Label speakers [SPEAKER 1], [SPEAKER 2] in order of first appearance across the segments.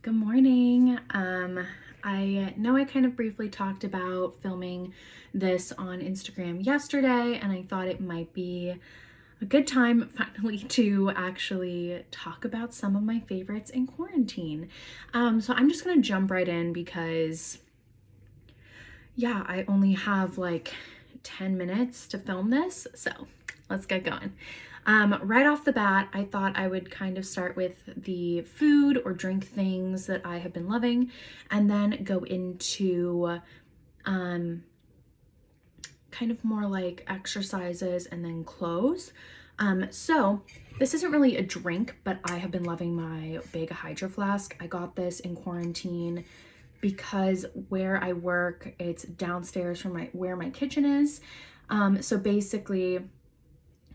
[SPEAKER 1] Good morning. I know I kind of briefly talked about filming this on Instagram yesterday, and I thought it might be a good time finally to actually talk about some of my favorites in quarantine. So I'm just gonna jump right in because, yeah, I only have like 10 minutes to film this, so let's get going. Right off the bat, I thought I would kind of start with the food or drink things that I have been loving, and then go into um, kind of more like exercises and then clothes. So this isn't really a drink, but I have been loving my Bega Hydro Flask. I got this in quarantine because where I work, it's downstairs from where my kitchen is. So basically,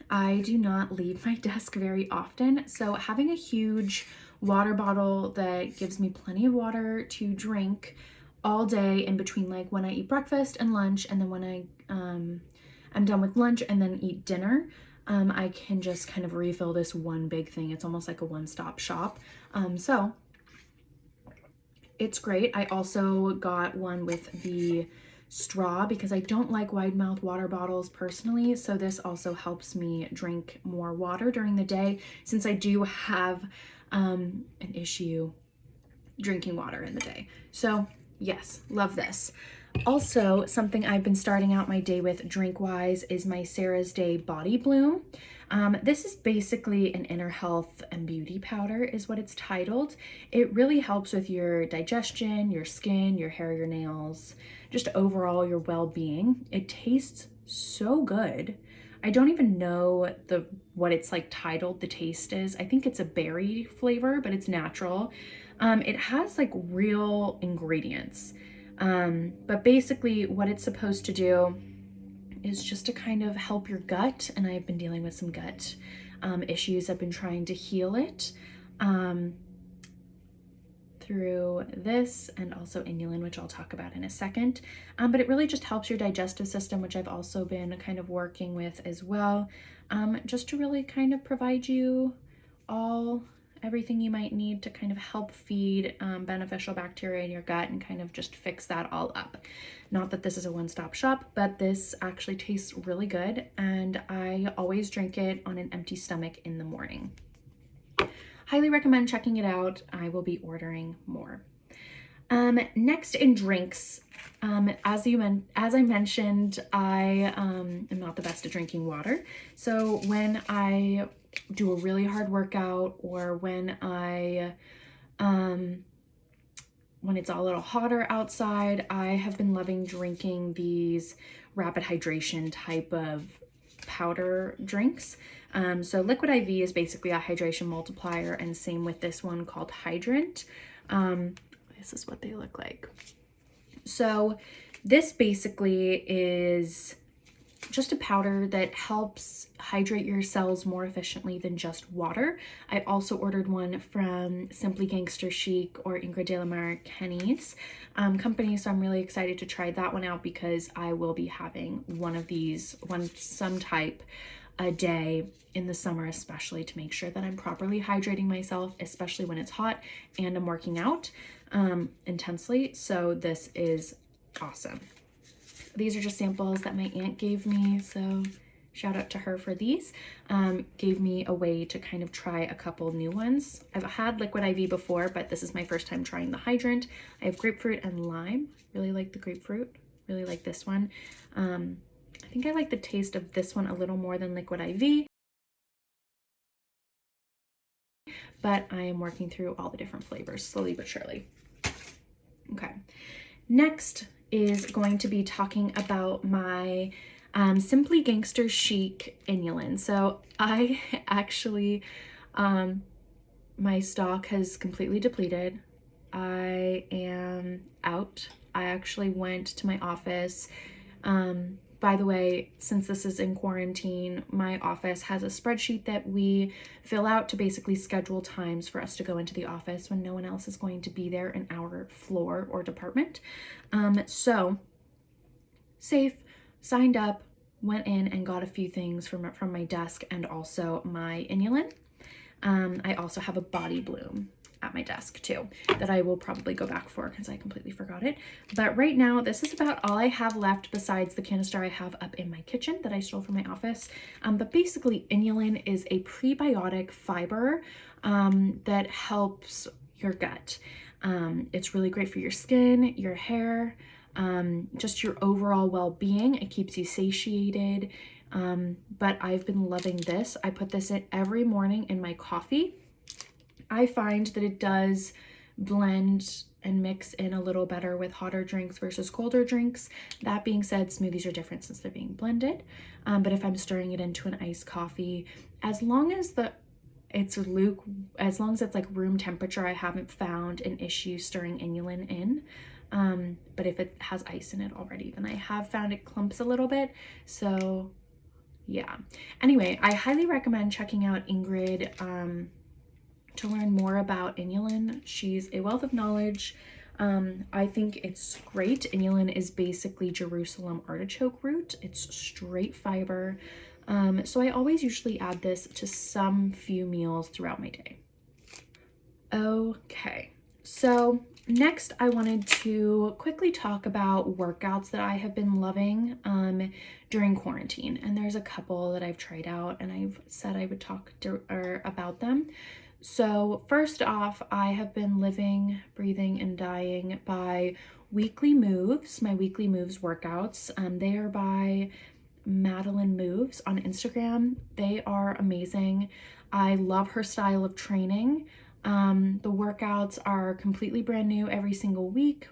[SPEAKER 1] I do not leave my desk very often. So having a huge water bottle that gives me plenty of water to drink all day in between, like when I eat breakfast and lunch, and then when I'm done with lunch and then eat dinner, I can just kind of refill this one big thing. It's almost like a one-stop shop. So it's great. I also got one with the straw because I don't like wide mouth water bottles personally. So this also helps me drink more water during the day since I do have an issue drinking water in the day. So yes, love this. Also, something I've been starting out my day with drink-wise is my Sarah's Day Body Bloom. This is basically an inner health and beauty powder is what it's titled. It really helps with your digestion, your skin, your hair, your nails, just overall your well-being. It tastes so good. I don't even know what it's like titled the taste is. I think it's a berry flavor, but it's natural. It has like real ingredients. But basically what it's supposed to do is just to kind of help your gut. And I've been dealing with some gut issues. I've been trying to heal it through this and also inulin, which I'll talk about in a second. But it really just helps your digestive system, which I've also been kind of working with as well, just to really kind of provide you everything you might need to kind of help feed beneficial bacteria in your gut and kind of just fix that all up. Not that this is a one-stop shop, but this actually tastes really good, and I always drink it on an empty stomach in the morning. Highly recommend checking it out. I will be ordering more. Next in drinks, as I mentioned, I am not the best at drinking water. So when I do a really hard workout, or when it's a little hotter outside, I have been loving drinking these rapid hydration type of powder drinks. So Liquid IV is basically a hydration multiplier, and same with this one called Hydrant. This is what they look like. So this basically is just a powder that helps hydrate your cells more efficiently than just water. I also ordered one from Simply Gangster Chic or Ingrid de la Mare Kenny's company, so I'm really excited to try that one out because I will be having one of these, some type a day in the summer, especially to make sure that I'm properly hydrating myself, especially when it's hot and I'm working out intensely. So this is awesome. These are just samples that my aunt gave me, so shout out to her for these. Gave me a way to kind of try a couple new ones. I've had Liquid IV before, but this is my first time trying the Hydrant. I have grapefruit and lime. Really like the grapefruit. Really like this one. I think I like the taste of this one a little more than Liquid IV, but I am working through all the different flavors slowly but surely. Okay, next is going to be talking about my Simply Gangster Chic inulin. So I actually, my stock has completely depleted. I am out. I actually went to my office. By the way, since this is in quarantine, my office has a spreadsheet that we fill out to basically schedule times for us to go into the office when no one else is going to be there in our floor or department. So safe, signed up, went in and got a few things from my desk and also my inulin. I also have a body bloom. at my desk too that I will probably go back for because I completely forgot it. But right now, this is about all I have left besides the canister I have up in my kitchen that I stole from my office. But basically, inulin is a prebiotic fiber that helps your gut. It's really great for your skin, your hair, just your overall well-being. It keeps you satiated. But I've been loving this. I put this in every morning in my coffee. I find that it does blend and mix in a little better with hotter drinks versus colder drinks. That being said, smoothies are different since they're being blended. But if I'm stirring it into an iced coffee, as long as it's like room temperature, I haven't found an issue stirring inulin in. But if it has ice in it already, then I have found it clumps a little bit. So yeah. Anyway, I highly recommend checking out Ingrid to learn more about inulin. She's a wealth of knowledge. I think it's great. Inulin is basically Jerusalem artichoke root. It's straight fiber. So I always usually add this to some few meals throughout my day. Okay, so next I wanted to quickly talk about workouts that I have been loving during quarantine. And there's a couple that I've tried out and I've said I would talk about them. So first off, I have been living, breathing, and dying by Weekly Moves, my Weekly Moves workouts. They are by Madeline Moves on Instagram. They are amazing. I love her style of training. The workouts are completely brand new every single week,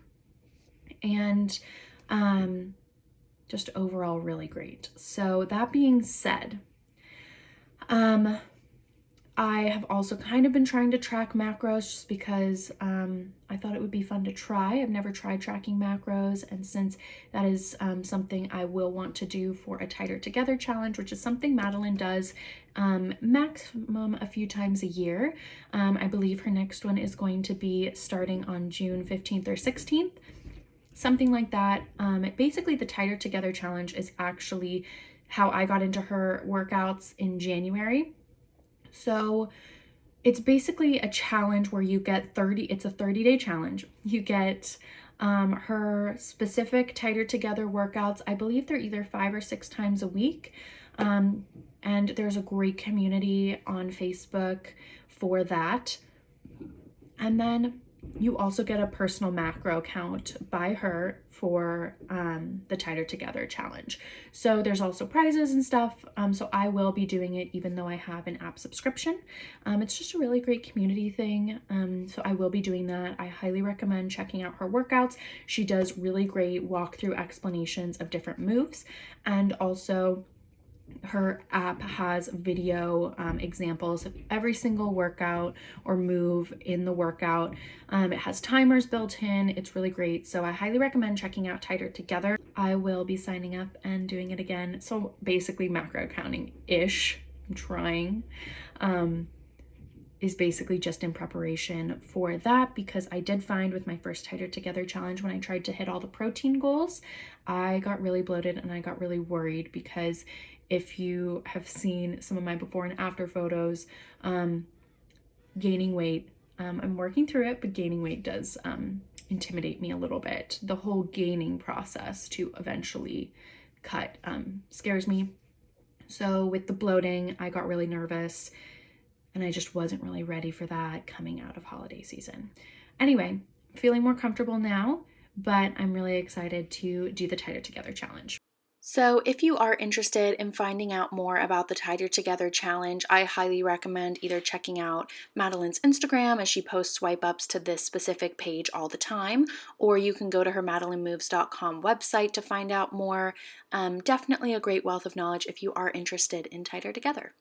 [SPEAKER 1] and just overall really great. So that being said, I have also kind of been trying to track macros just because I thought it would be fun to try. I've never tried tracking macros, and since that is something I will want to do for a Tighter Together challenge, which is something Madeline does maximum a few times a year. I believe her next one is going to be starting on June 15th or 16th, something like that. Basically, the Tighter Together challenge is actually how I got into her workouts in January. So it's basically a challenge where you get it's a 30-day challenge. You get her specific Tighter Together workouts. I believe they're either 5 or 6 times a week. And there's a great community on Facebook for that. And then you also get a personal macro count by her for the Tighter Together challenge. So there's also prizes and stuff. So I will be doing it even though I have an app subscription. It's just a really great community thing. So I will be doing that. I highly recommend checking out her workouts. She does really great walkthrough explanations of different moves, and also her app has video examples of every single workout or move in the workout. It has timers built in. It's really great. So I highly recommend checking out Tighter Together. I will be signing up and doing it again. So basically macro counting-ish, I'm trying, is basically just in preparation for that, because I did find with my first Tighter Together challenge, when I tried to hit all the protein goals, I got really bloated and I got really worried, because if you have seen some of my before and after photos, gaining weight, I'm working through it, but gaining weight does intimidate me a little bit. The whole gaining process to eventually cut scares me. So with the bloating, I got really nervous and I just wasn't really ready for that coming out of holiday season. Anyway, feeling more comfortable now, but I'm really excited to do the Tighter Together challenge. So if you are interested in finding out more about the Tighter Together challenge, I highly recommend either checking out Madeline's Instagram, as she posts swipe ups to this specific page all the time, or you can go to her madelinemoves.com website to find out more. Definitely a great wealth of knowledge if you are interested in Tighter Together.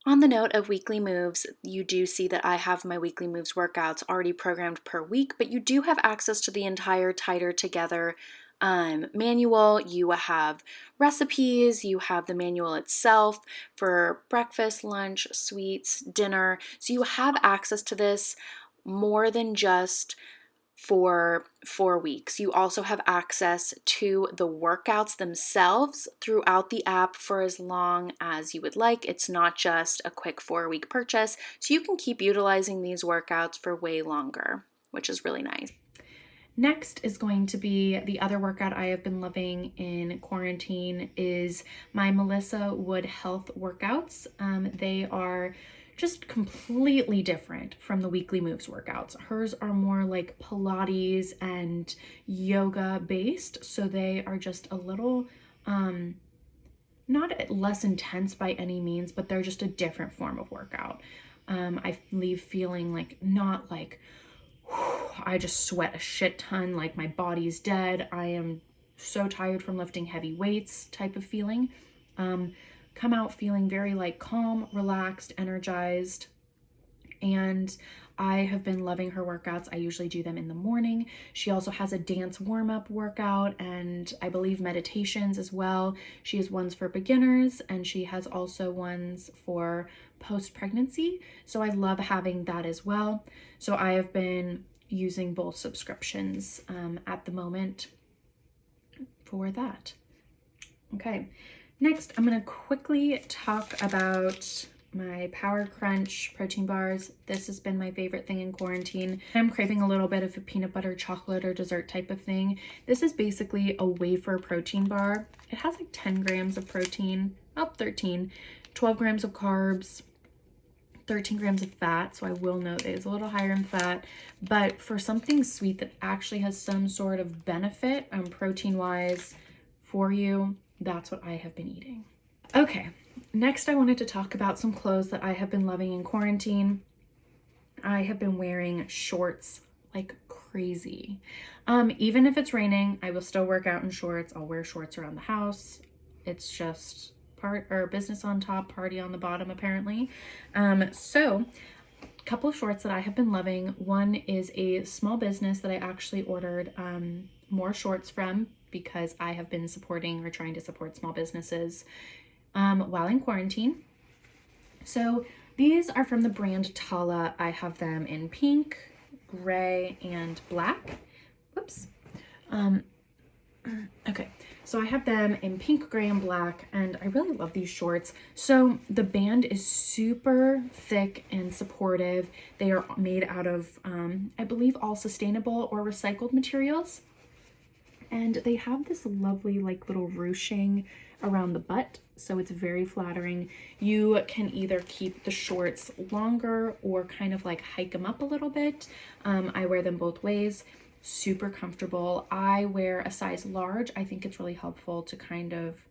[SPEAKER 1] On the note of weekly moves, you do see that I have my weekly moves workouts already programmed per week, but you do have access to the entire Tighter Together manual. You have recipes, you have the manual itself for breakfast, lunch, sweets, dinner. So you have access to this more than just for 4 weeks. You also have access to the workouts themselves throughout the app for as long as you would like. It's not just a quick 4-week purchase, so you can keep utilizing these workouts for way longer, which is really nice. Next is going to be the other workout I have been loving in quarantine is my Melissa Wood Health workouts. They are just completely different from the Weekly Moves workouts. Hers are more like Pilates and yoga based, so they are just a little not less intense by any means, but they're just a different form of workout. I leave feeling like not like I just sweat a shit ton, like my body's dead, I am so tired from lifting heavy weights type of feeling. Come out feeling very like calm, relaxed, energized, and I have been loving her workouts. I usually do them in the morning. She also has a dance warm-up workout and I believe meditations as well. She has ones for beginners and she has also ones for post-pregnancy. So I love having that as well. So I have been using both subscriptions at the moment for that. Okay, next I'm gonna quickly talk about my Power Crunch protein bars. This has been my favorite thing in quarantine. I'm craving a little bit of a peanut butter chocolate or dessert type of thing. This is basically a wafer protein bar. It has like 10 grams of protein, 13, 12 grams of carbs, 13 grams of fat. So I will note it is a little higher in fat, but for something sweet that actually has some sort of benefit protein wise for you, that's what I have been eating. Okay, next I wanted to talk about some clothes that I have been loving in quarantine. I have been wearing shorts like crazy. Even if it's raining, I will still work out in shorts. I'll wear shorts around the house. It's just business on top, party on the bottom, apparently. So a couple of shorts that I have been loving. One is a small business that I actually ordered more shorts from because I have been supporting or trying to support small businesses while in quarantine. So these are from the brand Tala. I have them in pink, gray, and black. Whoops. Okay, so I have them in pink, gray, and black, and I really love these shorts. So the band is super thick and supportive. They are made out of, I believe, all sustainable or recycled materials. And they have this lovely like little ruching around the butt, so it's very flattering. You can either keep the shorts longer or kind of like hike them up a little bit. I wear them both ways. Super comfortable. I wear a size large. I think it's really helpful to kind of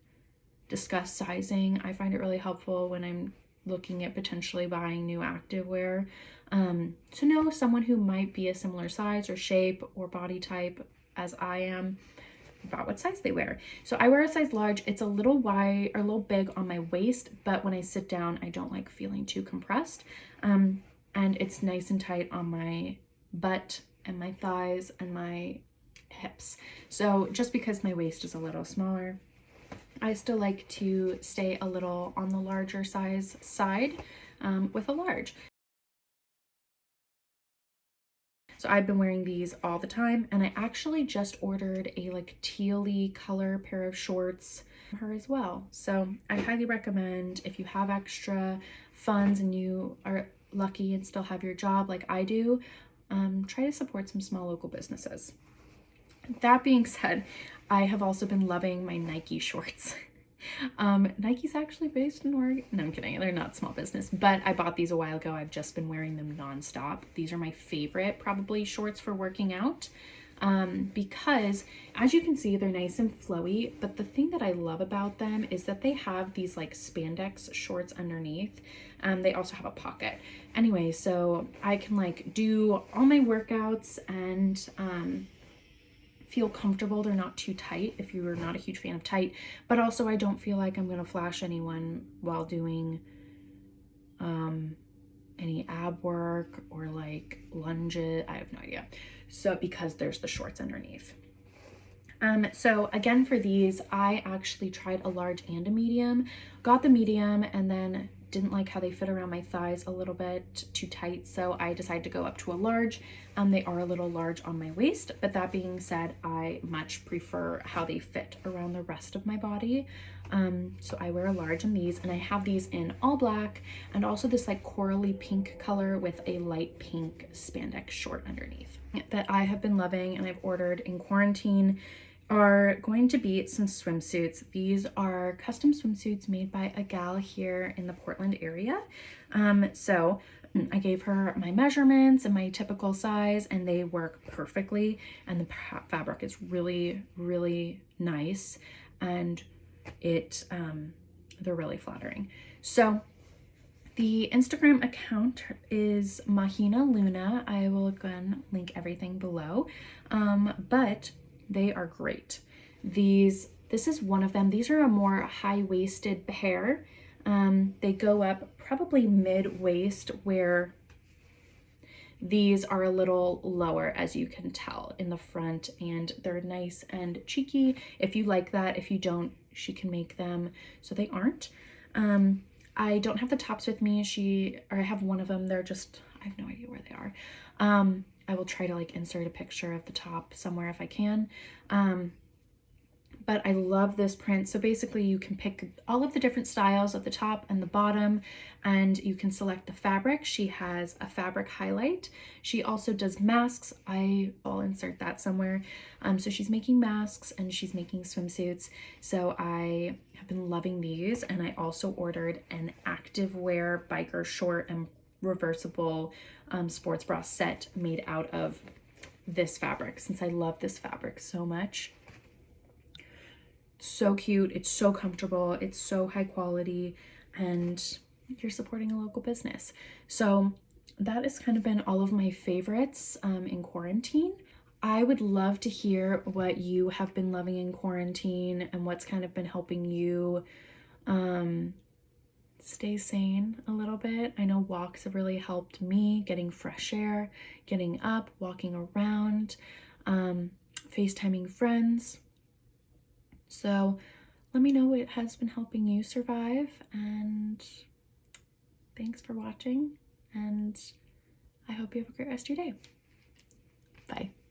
[SPEAKER 1] discuss sizing. I find it really helpful when I'm looking at potentially buying new activewear, to know someone who might be a similar size or shape or body type as I am about what size they wear. So I wear a size large. It's a little wide or a little big on my waist, but when I sit down, I don't like feeling too compressed. And it's nice and tight on my butt and my thighs and my hips. So just because my waist is a little smaller, I still like to stay a little on the larger size side with a large. So I've been wearing these all the time, and I actually just ordered a like teal-y color pair of shorts for her as well. So I highly recommend, if you have extra funds and you are lucky and still have your job like I do, try to support some small local businesses. That being said, I have also been loving my Nike shorts. Nike's actually based in Oregon. No, I'm kidding. They're not small business, but I bought these a while ago. I've just been wearing them nonstop. These are my favorite, probably, shorts for working out, because as you can see, they're nice and flowy. But the thing that I love about them is that they have these like spandex shorts underneath. They also have a pocket. Anyway, so I can like do all my workouts and feel comfortable. They're not too tight if you're not a huge fan of tight, but also I don't feel like I'm gonna flash anyone while doing any ab work or like lunges. I have no idea. So because there's the shorts underneath. So again, for these, I actually tried a large and a medium, got the medium, and then didn't like how they fit around my thighs a little bit too tight, so I decided to go up to a large. They are a little large on my waist, but that being said, I much prefer how they fit around the rest of my body. So I wear a large in these, and I have these in all black and also this like corally pink color with a light pink spandex short underneath that I have been loving and I've ordered in quarantine are going to be some swimsuits. These are custom swimsuits made by a gal here in the Portland area. So I gave her my measurements and my typical size, and they work perfectly. And the fabric is really, really nice, and they're really flattering. So the Instagram account is Mahina Luna. I will again link everything below. But they are great. This is one of them. These are a more high-waisted pair. They go up probably mid-waist, where these are a little lower, as you can tell, in the front, and they're nice and cheeky. If you like that, if you don't, she can make them so they aren't. I don't have the tops with me. I have one of them. They're just, I have no idea where they are. I will try to like insert a picture of the top somewhere if I can. But I love this print. So basically you can pick all of the different styles at the top and the bottom, and you can select the fabric. She has a fabric highlight. She also does masks. I'll insert that somewhere. So she's making masks and she's making swimsuits. So I have been loving these, and I also ordered an activewear biker short and reversible sports bra set made out of this fabric, since I love this fabric so much. So cute, it's so comfortable, it's so high quality, and you're supporting a local business. So that has kind of been all of my favorites in quarantine. I would love to hear what you have been loving in quarantine and what's kind of been helping you stay sane a little bit. I know walks have really helped me, getting fresh air, getting up, walking around, FaceTiming friends. So let me know what has been helping you survive, and thanks for watching, and I hope you have a great rest of your day. Bye.